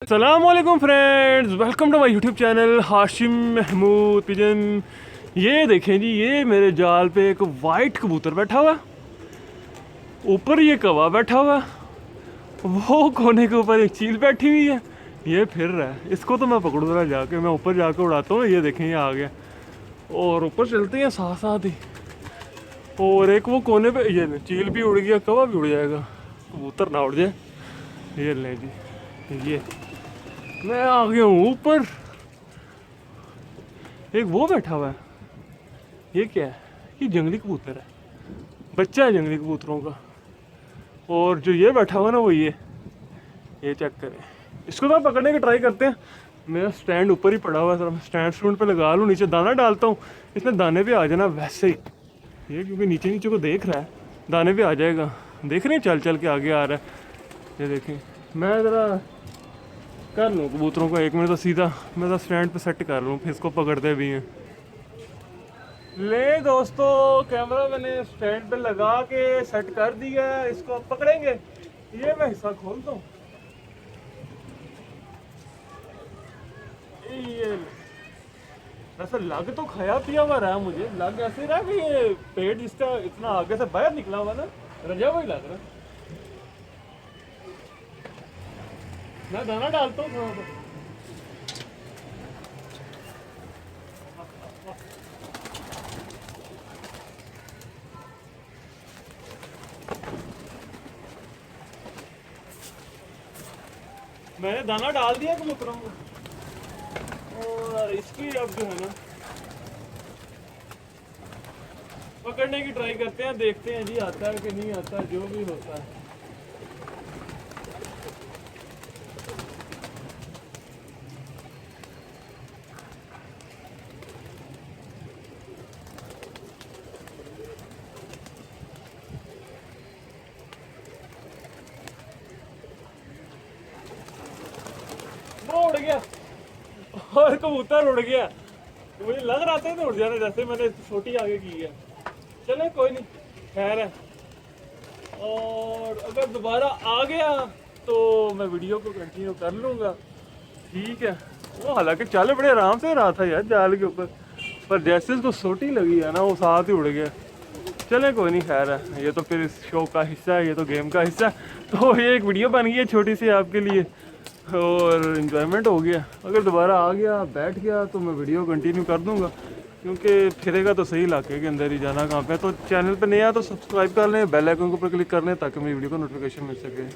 अस्सलामुअलैकुम friends, welcome to my YouTube channel Hashim Mahmood pigeon. ये देखें जी, ये मेरे जाल पे एक वाइट कबूतर बैठा हुआ, ऊपर ये कौवा बैठा हुआ, वो कोने के ऊपर एक चील बैठी हुई है, ये फिर रहा है। इसको तो मैं पकड़ू जरा जाके, मैं ऊपर जाके उड़ाता हूँ। ये देखें, ये आ गया और ऊपर चलते हैं साथ साथ ही। और एक वो कोने पे, ये चील भी उड़ गया, कौवा भी उड़ जाएगा, कबूतर ना उड़ जाए। ये ले जी, ये मैं आ गया हूँ ऊपर। एक वो बैठा हुआ है, ये क्या है? ये जंगली कबूतर है, बच्चा है जंगली कबूतरों का। और जो ये बैठा हुआ ना, वो ये चेक करें, इसको तो पकड़ने की ट्राई करते हैं। मेरा स्टैंड ऊपर ही पड़ा हुआ है, मैं स्टैंड स्टूंड पे लगा लूँ, नीचे दाना डालता हूँ, इसमें दाने पे आ जाना वैसे ही। ये क्योंकि नीचे नीचे को देख रहा है, दाने पे आ जाएगा। देख रहे हैं, चल चल के आगे आ रहा है। ये देखें, मैं ज़रा कर लूँ कबूतरों को 1 मिनट तो सीधा मैं तो स्टैंड पे सेट कर लूँ, फिर इसको पकड़ते भी हैं। ले दोस्तों, कैमरा मैंने स्टैंड पे लगा के सेट कर दिया है, इसको अब पकड़ेंगे। ये मैं हिस्सा खोलता हूँ, ये वैसे लग तो खाया पिया हुआ रहा है, मुझे लग ऐसे रहा कि ये पेट इसका इतना आगे से बाहर निकला हुआ ना, रजा हुआ ही लग रहा। मैं दाना डालता हूँ थोड़ा सा। मैंने दाना डाल दिया कबूतरों को, और इसकी अब जो है ना पकड़ने की ट्राई करते हैं, देखते हैं जी आता है कि नहीं आता, जो भी होता है। वो उड़ गया और कबूतर उड़ गया। मुझे लग रहा था उड़ जाना, जैसे मैंने छोटी आगे की है। चले कोई नहीं, खैर है। और अगर दोबारा आ गया तो मैं वीडियो को कंटिन्यू कर लूँगा, ठीक है। वो हालांकि चल बड़े आराम से रहा था यार जाल के ऊपर, पर जैसे उसको सोटी लगी है ना, वो साथ ही उड़ गया। चले कोई नहीं, खैर है, ये तो फिर इस शो का हिस्सा है, ये तो गेम का हिस्सा है। तो ये एक वीडियो बन गई है छोटी सी आपके लिए, और इन्जॉयमेंट हो गया। अगर दोबारा आ गया, बैठ गया, तो मैं वीडियो कंटिन्यू कर दूंगा, क्योंकि फिरेगा तो सही इलाके के अंदर ही, जाना कहाँ पे। तो चैनल पे नया तो सब्सक्राइब कर लें, बेल आइकन के ऊपर क्लिक कर लें, ताकि मेरी वीडियो को नोटिफिकेशन मिल सके।